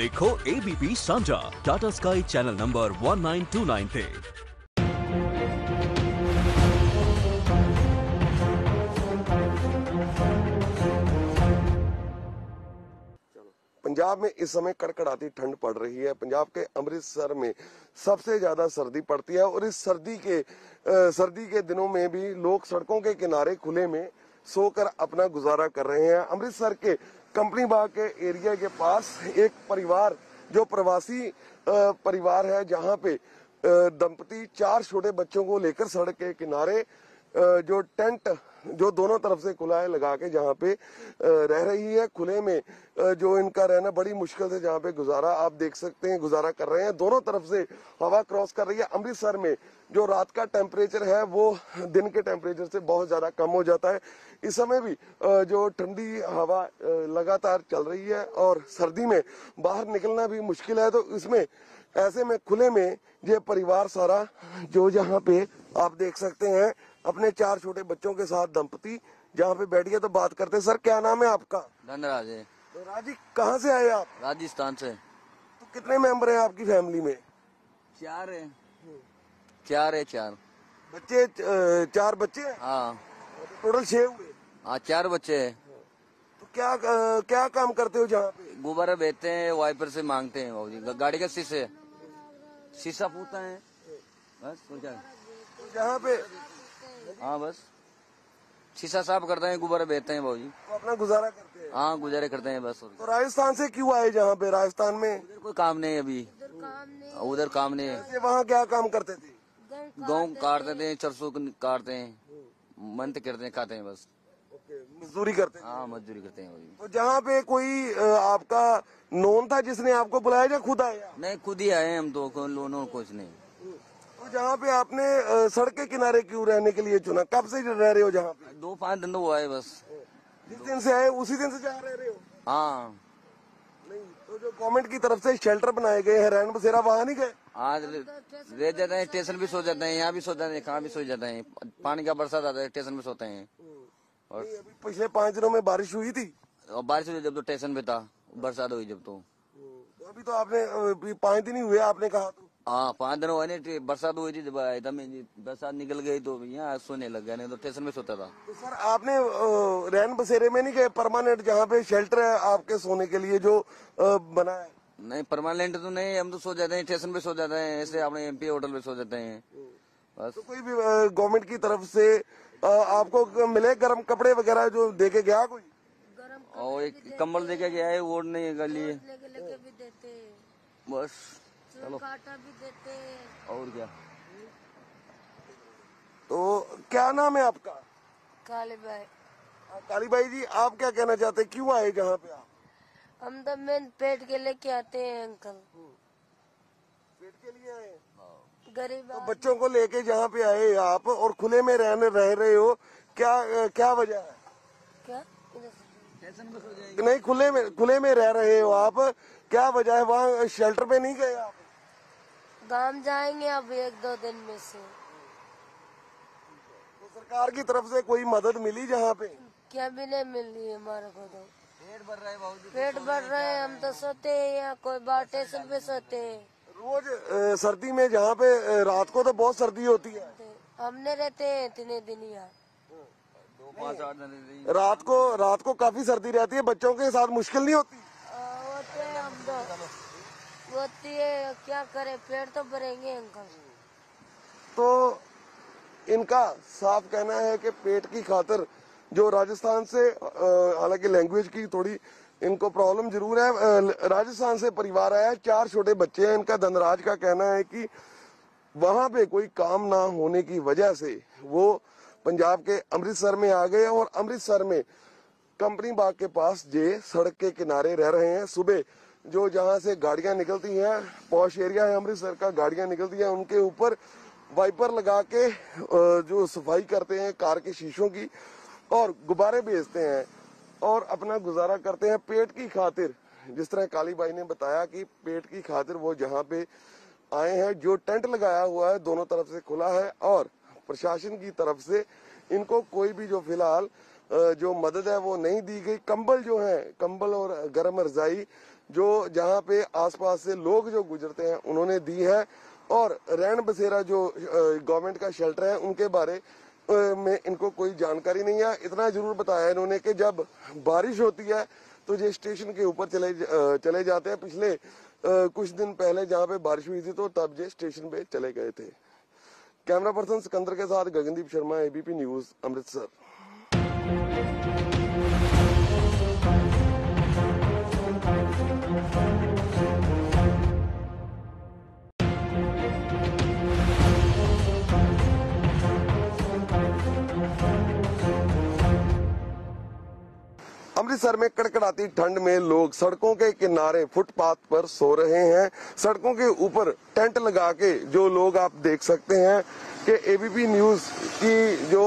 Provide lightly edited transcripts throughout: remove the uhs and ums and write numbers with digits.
देखो ABP सांझा Tata sky channel number 1929 पे। पंजाब में इस समय कड़कड़ाती ठंड पड़ रही है। पंजाब के अमृतसर में सबसे ज्यादा सर्दी पड़ती है और इस सर्दी के दिनों में भी लोग सड़कों के किनारे खुले में सोकर अपना गुजारा कर रहे हैं। अमृतसर के कंपनी बाग के एरिया के पास एक परिवार जो प्रवासी परिवार है, जहां पे दंपति 4 छोटे बच्चों को लेकर सड़क के किनारे जो टेंट जो दोनों तरफ से खुला है लगा के जहाँ पे रह रही है। खुले में जो इनका रहना बड़ी मुश्किल से जहाँ पे गुजारा आप देख सकते हैं गुजारा कर रहे हैं। दोनों तरफ से हवा क्रॉस कर रही है। अमृतसर में जो रात का टेम्परेचर है वो दिन के टेम्परेचर से बहुत ज्यादा कम हो जाता है। इस समय भी जो ठंडी हवा लगातार चल रही है और सर्दी में बाहर निकलना भी मुश्किल है। तो इसमें ऐसे में खुले में ये परिवार सारा जो जहाँ पे आप देख सकते हैं अपने 4 छोटे बच्चों के साथ दंपति जहाँ पे बैठ गए तो बात करते हैं। सर क्या नाम है आपका? धनराज है। तो राजी कहाँ से आए आप? राजस्थान से। तो कितने मेंबर हैं आपकी फैमिली में? 4 है। 4 बच्चे 4 बच्चे हैं? हाँ। टोटल 6 हुए? हाँ 4 बच्चे है। तो क्या काम करते हो जहाँ पे? गुब्बारा बेचते हैं, वाइपर से मांगते हैं बाबूजी। गाड़ी का शीशा फूटता है बस। तो जहाँ पे हाँ बस शीशा साफ करते हैं, गुब्बारा बेचते हैं बाबूजी। तो अपना गुजारा करते हैं? हाँ गुजारे करते हैं बस। तो राजस्थान से क्यों आए जहाँ पे? राजस्थान में उधर कोई काम नहीं है अभी। उधर काम नहीं है। वहाँ क्या काम करते थे? गेहूँ काटते थे, सरसों काटते हैं, मेहनत करते हैं, खाते हैं बस। मजदूरी करते हैं? हाँ मजदूरी करते हैं बाबूजी। तो जहाँ पे कोई आपका नोन था जिसने आपको बुलाया या खुद आया? नहीं खुद ही आए हम तो, लोनों कुछ नहीं। तो जहाँ पे आपने सड़क के किनारे क्यों रहने के लिए चुना? कब से रह रहे हो जहाँ पे? 2-5 दिन तो हुआ है बस। जिस दिन से आए उसी दिन से जहाँ रह रहे हो? हाँ। नहीं तो जो गवर्नमेंट की तरफ से शेल्टर बनाए गए हैं रैन बसेरा, वहाँ नहीं गए? आज रह जाते हैं, स्टेशन भी सो जाते हैं, यहाँ भी सो जाते हैं, कहाँ भी सो जाते हैं। पानी का बरसात आता है, स्टेशन में सोते हैं। और अभी पिछले 5 दिनों में बारिश हुई थी और बारिश हुई जब तो स्टेशन पे था, बरसात हुई जब तो अभी तो आपने 5 दिन ही हुए आपने कहा। तो हाँ 5 दिन हुआ नहीं, बरसात हुई थी जब एकदम बरसात निकल गई तो यहाँ सोने लग गया, नहीं तो स्टेशन में सोता था। तो सर आपने रैन बसेरे में नहीं गए? परमानेंट जहाँ पे शेल्टर है आपके सोने के लिए जो बना है? नहीं परमानेंट तो नहीं, हम तो सो जाते हैं, स्टेशन पे सो जाते हैं, ऐसे अपने MP होटल पे सो जाते हैं बस। तो कोई भी गवर्नमेंट की तरफ से आपको मिले गर्म कपड़े वगैरह जो देके गया कोई? और एक कंबल देके गया है, वो नहीं कर लिए लेके भी देते, बस। चलो काटा भी देते और क्या। तो क्या नाम है आपका? काले भाई। काली बाई जी आप क्या कहना चाहते हैं, क्यों आए जहाँ पे आप? हम तो मेन पेट के लेके आते हैं अंकल। पेट के लिए आए? गरीब तो बच्चों को लेके जहाँ पे आए आप और खुले में रह रहे हो, क्या वजह है? क्या नहीं खुले में रह रहे हो आप, क्या वजह है? वहाँ शेल्टर पे नहीं गए आप? गांव जाएंगे अब 1-2 दिन में से। तो सरकार की तरफ से कोई मदद मिली जहाँ पे? क्या भी नहीं मिल रही है हमारे को तो। पेट भर रहा है बाबूजी, पेट भर रहे हैं, हम तो सोते हैं यहाँ, कोई बार स्टेशन पे सोते हैं। रोज सर्दी में जहाँ पे रात को तो बहुत सर्दी होती है। हमने रहते हैं इतने दिन यहाँ। 2-5-8 दिन रात को काफी सर्दी रहती है, बच्चों के साथ मुश्किल नहीं होती? होते हैं हम तो, होती है, क्या करे, पेट तो भरेंगे अंकल। तो इनका साफ कहना है कि पेट की खातिर जो राजस्थान से, हालांकि लैंग्वेज की थोड़ी इनको प्रॉब्लम जरूर है, राजस्थान से परिवार आया, 4 छोटे बच्चे हैं। इनका धनराज का कहना है कि वहां पे कोई काम ना होने की वजह से वो पंजाब के अमृतसर में आ गए और अमृतसर में कंपनी बाग के पास जे सड़क के किनारे रह रहे हैं। सुबह जो जहां से गाड़ियां निकलती हैं, पॉश एरिया है अमृतसर का, गाड़ियां निकलती हैं उनके ऊपर वाइपर लगा के जो सफाई करते हैं कार के शीशों की और गुब्बारे बेचते हैं और अपना गुजारा करते हैं पेट की खातिर। जिस तरह काली बाई ने बताया कि पेट की खातिर वो जहाँ पे आए हैं, जो टेंट लगाया हुआ है दोनों तरफ से खुला है और प्रशासन की तरफ से इनको कोई भी जो फिलहाल जो मदद है वो नहीं दी गई। कंबल जो है, कंबल और गर्म रजाई जो जहाँ पे आसपास से लोग जो गुजरते हैं उन्होंने दी है। और रैन बसेरा जो गवर्नमेंट का शेल्टर है उनके बारे में इनको कोई जानकारी नहीं है। इतना जरूर बताया इन्होंने कि जब बारिश होती है तो ये स्टेशन के ऊपर चले जाते हैं। पिछले कुछ दिन पहले जहाँ पे बारिश हुई थी तो तब ये स्टेशन पे चले गए थे। कैमरा पर्सन सिकंदर के साथ गगनदीप शर्मा, एबीपी न्यूज, अमृतसर। अमृतसर में कड़कड़ाती ठंड में लोग सड़कों के किनारे फुटपाथ पर सो रहे हैं। सड़कों के ऊपर टेंट लगा के जो लोग आप देख सकते हैं कि एबीपी न्यूज की जो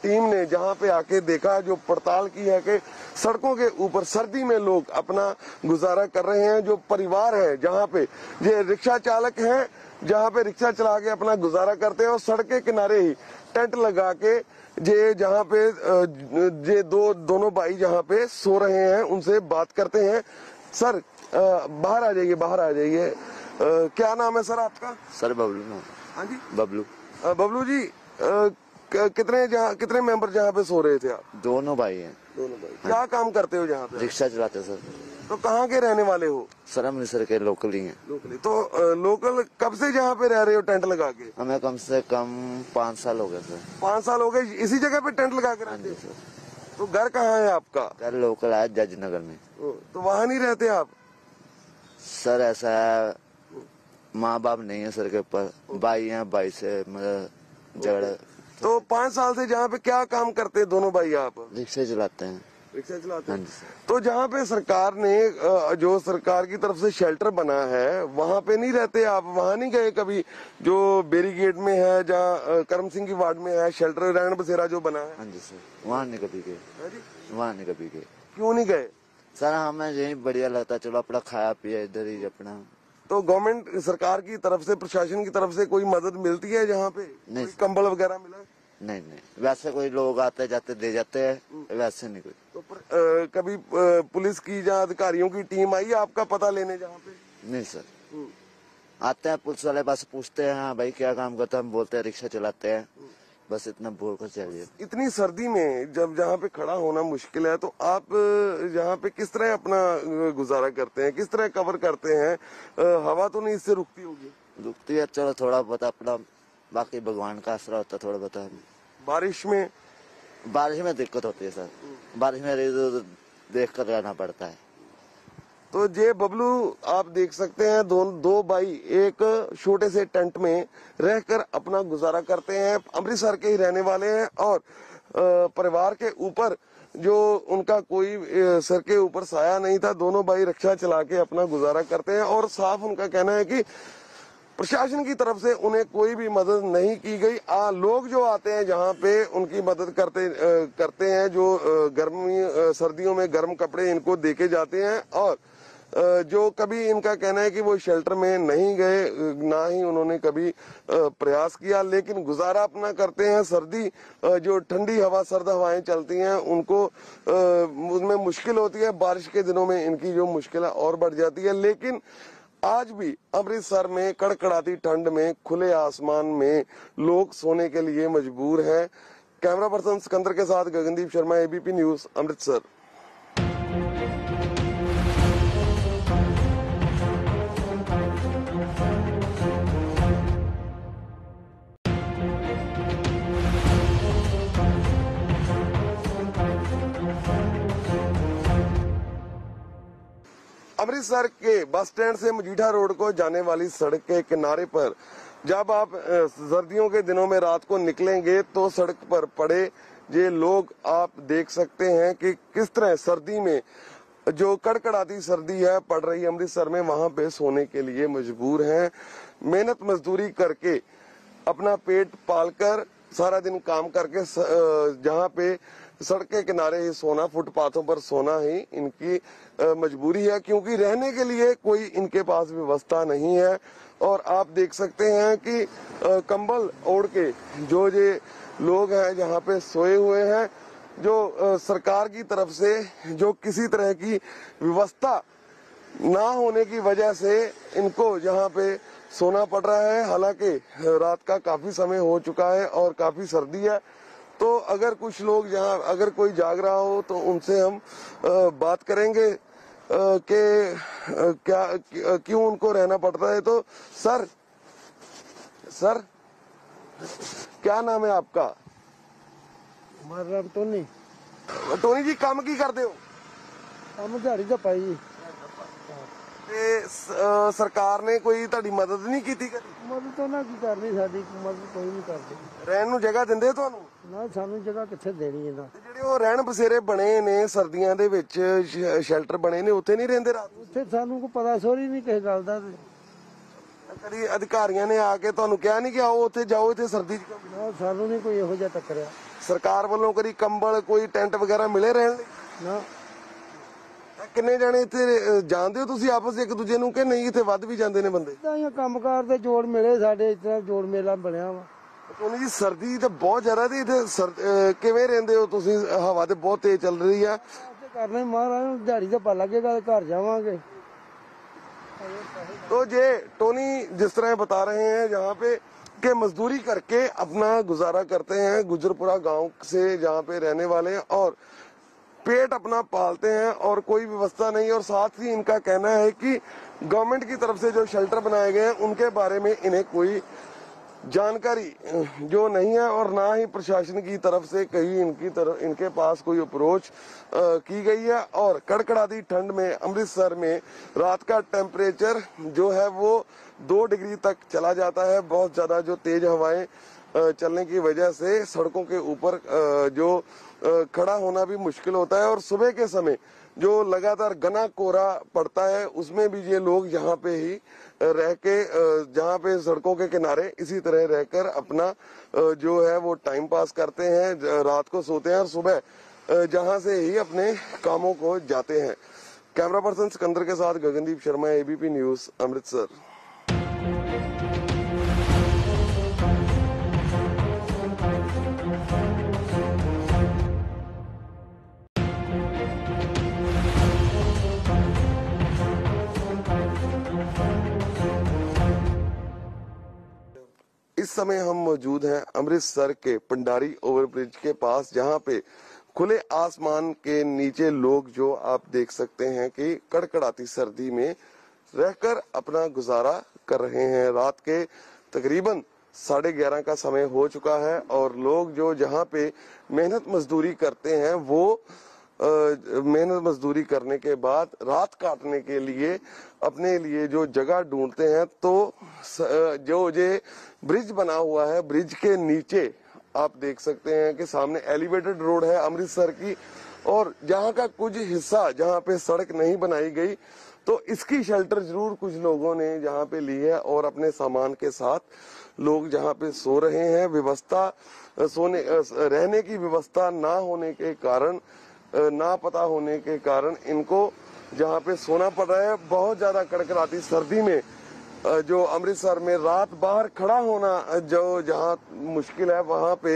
टीम ने जहां पे आके देखा, जो पड़ताल की है कि सड़कों के ऊपर सर्दी में लोग अपना गुजारा कर रहे हैं। जो परिवार है जहां पे ये रिक्शा चालक हैं, जहां पे रिक्शा चला के अपना गुजारा करते हैं और सड़क के किनारे ही टेंट लगा के ये जहाँ पे ये दोनों भाई जहाँ पे सो रहे हैं उनसे बात करते हैं। सर बाहर आ जाइए, बाहर आ जाइए। क्या नाम है सर आपका? सर बबलू नाम। हाँ जी बबलू। बबलू जी, कितने मेंबर जहाँ पे सो रहे थे आप? दोनों भाई हैं। दोनों भाई। क्या काम करते हो जहाँ पे? रिक्शा चलाते सर। तो कहाँ के रहने वाले हो? सर अमृतसर के लोकल ही हैं। लोकल। तो लोकल कब से जहाँ पे रह रहे हो टेंट लगा के? हमें कम से कम 5 साल हो गए सर। 5 साल हो गए इसी जगह पे टेंट लगा के रहते हो? तो घर कहाँ है आपका? घर लोकल है जज नगर में। तो वहाँ नहीं रहते आप? सर ऐसा है, माँ बाप नहीं है सर के ऊपर, भाई हैं, भाई से मतलब झगड़ा। तो 5 साल से जहाँ पे क्या काम करते हैं दोनों भाई आप? रिक्शे चलाते हैं। रिक्शा चलाते हाँ हैं। जी सर। तो जहाँ पे सरकार ने जो सरकार की तरफ से शेल्टर बना है वहाँ पे नहीं रहते आप? वहाँ नहीं गए कभी? जो बेरीगेट में है, जहाँ करम सिंह की वार्ड में है शेल्टर रैन बसेरा जो बना है। हाँ जी सर, वहाँ नहीं कभी गए। वहाँ नहीं कभी गए। क्यों नहीं गए? सर हमें यही बढ़िया लगता है, चलो अपना खाया पिया इधर ही अपना। तो गवर्नमेंट सरकार की तरफ से, प्रशासन की तरफ से कोई मदद मिलती है जहाँ पे? नहीं। कंबल वगैरह मिला? नहीं नहीं, वैसे कोई लोग आते जाते दे जाते हैं, वैसे नहीं कोई। तो कभी पुलिस की या अधिकारियों की टीम आई आपका पता लेने जहाँ पे? नहीं सर। आते हैं पुलिस वाले, बस पूछते हैं हाँ भाई क्या काम करते हैं, हम बोलते हैं रिक्शा चलाते हैं, बस इतना बोल कर चलिए। इतनी सर्दी में जब जहाँ पे खड़ा होना मुश्किल है तो आप यहाँ पे किस तरह अपना गुजारा करते हैं, किस तरह कवर करते हैं? हवा तो नहीं इससे रुकती होगी? रुकती है, चलो थोड़ा बहुत अपना, बाकी भगवान का आसरा होता है थोड़ा बहुत। बारिश में दिक्कत होती है सर, बारिश में देख कर रहना पड़ता है। तो ये बबलू आप देख सकते हैं, दो भाई एक छोटे से टेंट में रहकर अपना गुजारा करते हैं। अमृतसर के ही रहने वाले हैं और परिवार के ऊपर जो उनका कोई सर के ऊपर साया नहीं था। दोनों भाई रिक्शा चला के अपना गुजारा करते हैं और साफ उनका कहना है कि प्रशासन की तरफ से उन्हें कोई भी मदद नहीं की गई। लोग जो आते हैं जहाँ पे उनकी मदद करते हैं, जो गर्मी सर्दियों में गर्म कपड़े इनको देके जाते हैं। और जो कभी इनका कहना है कि वो शेल्टर में नहीं गए, ना ही उन्होंने कभी प्रयास किया, लेकिन गुजारा अपना करते हैं। सर्दी जो ठंडी हवा, सर्द हवाएं चलती हैं उनको उनमें मुश्किल होती है। बारिश के दिनों में इनकी जो मुश्किल है और बढ़ जाती है। लेकिन आज भी अमृतसर में कड़कड़ाती ठंड में खुले आसमान में लोग सोने के लिए मजबूर हैं। कैमरा पर्सन सिकंदर के साथ गगनदीप शर्मा, एबीपी न्यूज, अमृतसर। अमृतसर के बस स्टैंड से मजीठा रोड को जाने वाली सड़क के किनारे पर जब आप सर्दियों के दिनों में रात को निकलेंगे तो सड़क पर पड़े ये लोग आप देख सकते हैं कि किस तरह सर्दी में, जो कड़कड़ाती सर्दी है पड़ रही है अमृतसर में, वहां पे सोने के लिए मजबूर हैं। मेहनत मजदूरी करके अपना पेट पालकर सारा दिन काम करके जहाँ पे सड़क के किनारे ही सोना, फुटपाथों पर सोना ही इनकी मजबूरी है, क्योंकि रहने के लिए कोई इनके पास व्यवस्था नहीं है। और आप देख सकते हैं कि कंबल ओढ़ के जो ये लोग हैं जहाँ पे सोए हुए हैं, जो सरकार की तरफ से जो किसी तरह की व्यवस्था ना होने की वजह से इनको यहाँ पे सोना पड़ रहा है। हालांकि रात का काफी समय हो चुका है और काफी सर्दी है, तो अगर कुछ लोग यहाँ अगर कोई जाग रहा हो तो उनसे हम बात करेंगे कि क्या क्यों उनको रहना पड़ता है। तो सर क्या नाम है आपका? हमारा टोनी टोनी जी काम की करते हो? हम दिहाड़ी तो पाई जी। ਤੇ ਸਰਕਾਰ ਨੇ ਕੋਈ ਤੁਹਾਡੀ ਮਦਦ ਨਹੀਂ ਕੀਤੀ ਕਦੀ? ਮਦਦ ਤਾਂ ਨਾ ਕੀ ਕਰਨੀ, ਸਾਡੀ ਮਦਦ ਕੋਈ ਨਹੀਂ ਕਰਦੀ। ਰਹਿਣ ਨੂੰ ਜਗ੍ਹਾ ਦਿੰਦੇ ਤੁਹਾਨੂੰ? ਨਾ ਸਾਨੂੰ ਜਗ੍ਹਾ ਕਿੱਥੇ ਦੇਣੀ ਇਹਨਾਂ। ਤੇ ਜਿਹੜੇ ਉਹ ਰਹਿਣ ਬਸੇਰੇ ਬਣੇ ਨੇ ਸਰਦੀਆਂ ਦੇ ਵਿੱਚ ਸ਼ੈਲਟਰ ਬਣੇ ਨੇ, ਉੱਥੇ ਨਹੀਂ ਰਹਿੰਦੇ ਰਾਤ ਨੂੰ? ਉੱਥੇ ਸਾਨੂੰ ਕੋਈ ਪਤਾ ਸੋਰੀ ਨਹੀਂ ਕਿਸੇ ਗੱਲ ਦਾ। ਕਦੀ ਅਧਿਕਾਰੀਆਂ ਨੇ ਆ ਕੇ ਤੁਹਾਨੂੰ ਕਿਹਾ ਨਹੀਂ ਕਿ ਆਓ ਉੱਥੇ ਜਾਓ, ਇੱਥੇ ਸਰਦੀ ਚ? ਨਾ ਸਾਨੂੰ ਨਹੀਂ ਕੋਈ ਇਹੋ ਜਿਹਾ ਟੱਕਰਿਆ। ਸਰਕਾਰ ਵੱਲੋਂ ਕਦੀ ਕੰਬਲ ਕੋਈ ਟੈਂਟ ਵਗੈਰਾ ਮਿਲੇ ਰਹਿਣ ਲਈ? ਨਾ। ਕਿੰਨੇ ਜਾਣੇ ਇੱਥੇ ਜਾਣਦੇ ਹੋ ਤੁਸੀਂ ਆਪਸ ਇੱਕ ਦੂਜੇ ਨੂੰ ਕਿ ਨਹੀਂ? ਇੱਥੇ ਵੱਧ ਵੀ ਜਾਂਦੇ ਨੇ ਬੰਦੇ? ਤਾਂ ਇਹ ਕੰਮਕਾਰ ਦੇ ਜੋੜ ਮਿਲੇ ਸਾਡੇ, ਇਸ ਤਰ੍ਹਾਂ ਜੋੜ ਮੇਲਾ ਬਣਿਆ ਵਾ। ਟੋਨੀ ਜੀ ਸਰਦੀ ਤਾਂ ਬਹੁਤ ਜ਼ਿਆਦਾ ਤੇ ਇੱਥੇ ਕਿਵੇਂ ਰਹਿੰਦੇ ਹੋ ਤੁਸੀਂ? ਹਵਾ ਤੇ ਬਹੁਤ ਤੇਜ਼ ਚੱਲ ਰਹੀ ਆ। ਕਰਨਾ ਹੀ ਮਹਾਰਾਜ ਨੂੰ, ਦਿਹਾੜੀ ਤਾਂ ਪਾ ਲੱਗੇਗਾ, ਘਰ ਜਾਵਾਂਗੇ। तो ये टोनी जिस तरह बता रहे हैं यहाँ पे कि मजदूरी करके अपना गुजारा करते हैं, गुजरपुरा गांव से जहाँ पे रहने वाले हैं और पेट अपना पालते हैं और कोई व्यवस्था नहीं। और साथ ही इनका कहना है कि गवर्नमेंट की तरफ से जो शेल्टर बनाए गए हैं उनके बारे में इन्हें कोई जानकारी जो नहीं है और ना ही प्रशासन की तरफ से कहीं इनके पास कोई अप्रोच की गई है। और कड़कड़ाती ठंड में अमृतसर में रात का टेम्परेचर जो है वो 2 डिग्री तक चला जाता है। बहुत ज्यादा जो तेज हवाएं चलने की वजह से सड़कों के ऊपर जो खड़ा होना भी मुश्किल होता है और सुबह के समय जो लगातार घना कोहरा पड़ता है उसमें भी ये लोग यहाँ पे ही रह के जहाँ पे सड़कों के किनारे इसी तरह रहकर अपना जो है वो टाइम पास करते हैं, रात को सोते हैं और सुबह जहाँ से ही अपने कामों को जाते हैं। कैमरा पर्सन सिकंदर के साथ गगनदीप शर्मा, एबीपी न्यूज, अमृतसर। इस समय हम मौजूद हैं अमृतसर के पंडारी ओवरब्रिज के पास, जहां पे खुले आसमान के नीचे लोग जो आप देख सकते हैं कि कड़कड़ाती सर्दी में रहकर अपना गुजारा कर रहे हैं। रात के तकरीबन 11:30 का समय हो चुका है और लोग जो जहां पे मेहनत मजदूरी करते हैं वो मेहनत मजदूरी करने के बाद रात काटने के लिए अपने लिए जो जगह ढूंढते हैं, तो जो ये ब्रिज बना हुआ है, ब्रिज के नीचे आप देख सकते हैं कि सामने एलिवेटेड रोड है अमृतसर की और जहां का कुछ हिस्सा जहां पे सड़क नहीं बनाई गई तो इसकी शेल्टर जरूर कुछ लोगों ने जहां पे ली है और अपने सामान के साथ लोग जहां पे सो रहे हैं। व्यवस्था सोने रहने की व्यवस्था ना होने के कारण, ना पता होने के कारण इनको जहाँ पे सोना पड़ रहा है। बहुत ज्यादा कड़कड़ाती सर्दी में जो अमृतसर में रात बाहर खड़ा होना जो जहाँ मुश्किल है, वहाँ पे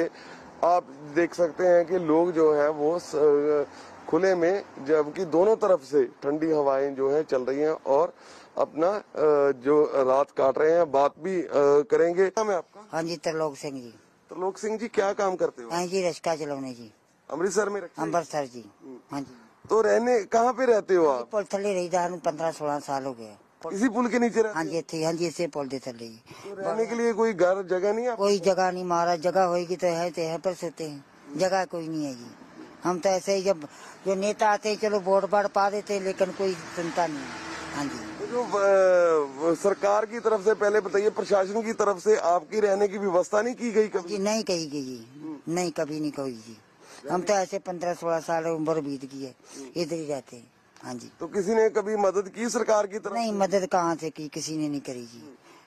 आप देख सकते हैं कि लोग जो है वो खुले में, जबकि दोनों तरफ से ठंडी हवाएं जो है चल रही हैं और अपना जो रात काट रहे हैं। बात भी करेंगे। क्या नाम है आपका? हाँ जी, त्रिलोक सिंह जी। त्रिलोक सिंह जी, क्या काम करते हो? हाँ जी, रिक्शा चलाने जी। अमृतसर में? अमृतसर जी। हाँ जी। तो रहने कहाँ पे रहते हो आप? पुल थले रही 15-16 साल हो गया। इसी पुल के नीचे रहते? हाँ जी, थे। हाँ जी, इसे पुल दे थले। तो रहने के लिए कोई घर जगह नहीं है? कोई जगह नहीं, महाराज। जगह होगी तो है पर सोते हैं, जगह कोई नहीं है जी। हम तो ऐसे ही, जब जो नेता आते हैं चलो वोट बाढ़ पा देते, लेकिन कोई सुनता नहीं। हाँ जी। जो सरकार की तरफ से, पहले बताइए, प्रशासन की तरफ से आपकी रहने की व्यवस्था नहीं की गई कभी? जी नहीं कही गई जी, नहीं, कभी नहीं कही जी। हम तो ऐसे 15-16 साल उम्र बीत गई है, इधर ही रहते हैं। हाँ जी। तो किसी ने कभी मदद की सरकार की तरफ? नहीं, मदद कहाँ से की, किसी ने नहीं करी जी।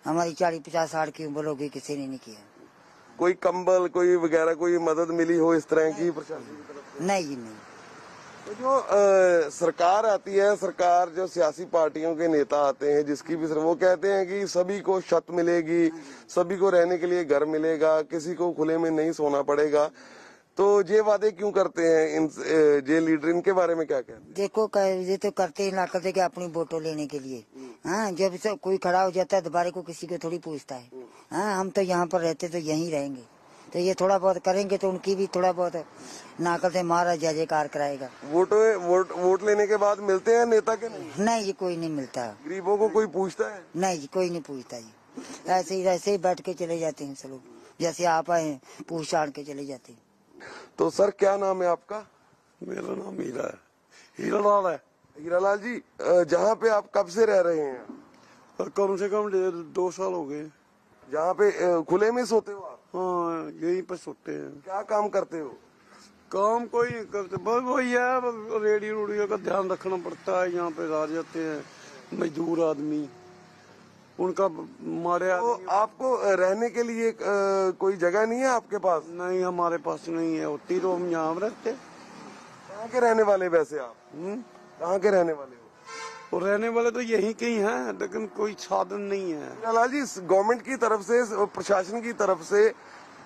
हमारी 40-50 साल की उम्र हो गई, किसी ने नहीं किया। कोई कंबल कोई वगैरह कोई मदद मिली हो इस तरह की प्रशासन की तरफ? नहीं जी, नहीं। तो जो सरकार आती है, सरकार जो सियासी पार्टियों के नेता आते हैं, जिसकी भी वो कहते हैं कि सभी को छत मिलेगी, सभी को रहने के लिए घर मिलेगा, किसी को खुले में नहीं सोना पड़ेगा। तो ये वादे क्यों करते हैं इन ये लीडर, इनके बारे में क्या कहते हैं? देखो ये तो करते ही ना करते कि अपनी वोटों लेने के लिए। हाँ, जब से कोई खड़ा हो जाता है दोबारा को किसी को थोड़ी पूछता है। हाँ, हम तो यहाँ पर रहते तो यहीं रहेंगे, तो ये थोड़ा बहुत करेंगे तो उनकी भी थोड़ा बहुत नाकल से मारा जय जयकार कराएगा। वोट लेने के बाद मिलते हैं नेता के? नहीं जी, कोई नहीं मिलता। गरीबों को कोई पूछता है? नहीं जी, कोई नहीं पूछता जी। ऐसे ही बैठ के चले जाते हैं सब लोग, जैसे आप आए पूछ छाड़ के चले जाते हैं। तो सर क्या नाम है आपका? मेरा नाम हीरा है, हीरालाल है। हीरालाल जी, जहाँ पे आप कब से रह रहे हैं? कम से कम 2 साल हो गए। जहाँ पे खुले में सोते हो आप? हाँ, यहीं पर सोते हैं। क्या काम करते हो? काम कोई नहीं करते, बस वही है, रेडियो का ध्यान रखना पड़ता है। यहाँ पे आ जाते हैं मजदूर आदमी, उनका मारे। तो आपको रहने के लिए कोई जगह नहीं है आपके पास? नहीं, हमारे पास नहीं है, होती तो हम यहाँ रहते। कहाँ के रहने वाले वैसे आप? कहाँ के रहने वाले हो? और रहने वाले तो यहीं के ही हैं, लेकिन कोई साधन नहीं है। हीरालाल जी, गवर्नमेंट की तरफ से, प्रशासन की तरफ से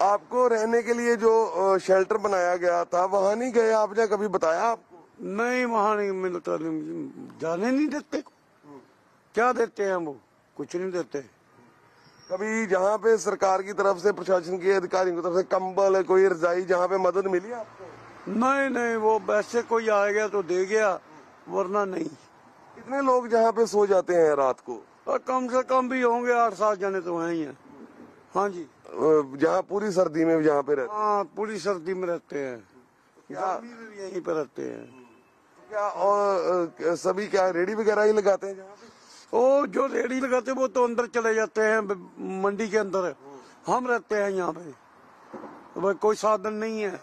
आपको रहने के लिए जो शेल्टर बनाया गया था, वहाँ नहीं गए आपने? कभी बताया आपको? नहीं, वहाँ नहीं मिलता, जाने नहीं देते। क्या देते हैं वो? कुछ नहीं देते। कभी जहाँ पे सरकार की तरफ से, प्रशासन के अधिकारियों की तरफ से कंबल, कोई रजाई, जहाँ पे मदद मिली आपको? नहीं, वो वैसे कोई आ गया तो दे गया, वरना नहीं। कितने लोग जहाँ पे सो जाते हैं रात को? और कम से कम भी होंगे 8-7 जने तो हैं ही हैं। हाँ जी, जहाँ पूरी सर्दी में जहाँ पे रहते? हाँ, पूरी सर्दी में रहते हैं, गर्मी में भी यहीं पे रहते हैं। क्या और सभी क्या रेडी वगैरह ही लगाते हैं जहाँ पे? ओ, जो रेडी लगाते वो तो अंदर चले जाते हैं मंडी के अंदर। हम रहते हैं यहाँ पे, कोई साधन नहीं है।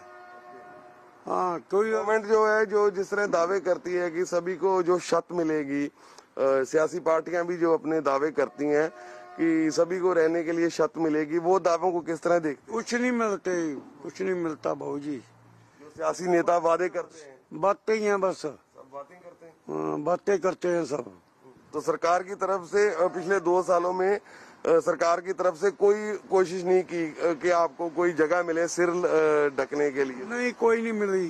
हाँ, कोई गवर्नमेंट जो है, जो जिस तरह दावे करती है कि सभी को जो छत मिलेगी, सियासी पार्टियां भी जो अपने दावे करती हैं कि सभी को रहने के लिए छत मिलेगी, वो दावों को किस तरह देखते? कुछ नहीं मिलते, कुछ नहीं मिलता भाऊ जी। जो सियासी नेता वादे करते हैं, बातें ही हैं बस, सब बातें करते हैं। हाँ, बातें करते हैं सब। तो सरकार की तरफ से पिछले 2 सालों में सरकार की तरफ से कोई कोशिश नहीं की कि आपको कोई जगह मिले सिर ढकने के लिए? नहीं, कोई नहीं मिली,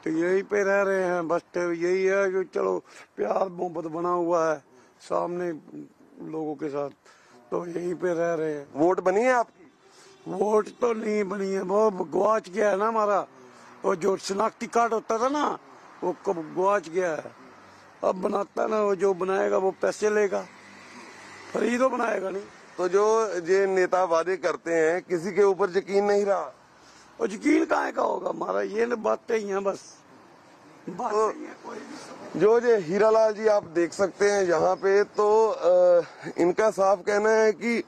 तो यहीं पे रह रहे हैं बस। तो यही है जो चलो प्यार मोहब्बत बना हुआ है सामने लोगों के साथ, तो यहीं पे रह रहे हैं। वोट बनी है आपकी? वोट तो नहीं बनी है, वो गुआच गया है ना हमारा। वो जो शनाख्ती कार्ड होता था ना, वो कब गुआच गया है। अब बनाता ना, वो जो बनाएगा वो पैसे लेगा, फ्री तो बनाएगा नहीं। तो जो ये नेता वादे करते हैं, किसी के ऊपर यकीन नहीं रहा? और यकीन कहाँ का होगा हमारा, ये न बातें ही हैं बस, बातें ही हैं, कोई भी। जो ये हीरालाल जी आप देख सकते हैं यहाँ पे, तो इनका साफ कहना है कि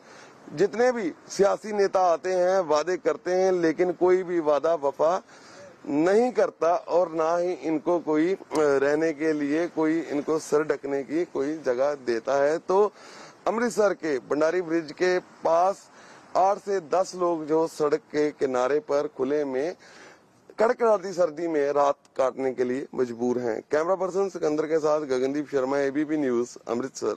जितने भी सियासी नेता आते हैं वादे करते हैं, लेकिन कोई भी वादा वफा नहीं करता, और ना ही इनको कोई रहने के लिए, कोई इनको सर ढकने की कोई जगह देता है। तो अमृतसर के भंडारी ब्रिज के पास 8 से 10 लोग जो सड़क के किनारे पर खुले में कड़कड़ाती सर्दी में रात काटने के लिए मजबूर हैं। कैमरा पर्सन सिकंदर के साथ गगनदीप शर्मा, एबीपी न्यूज, अमृतसर।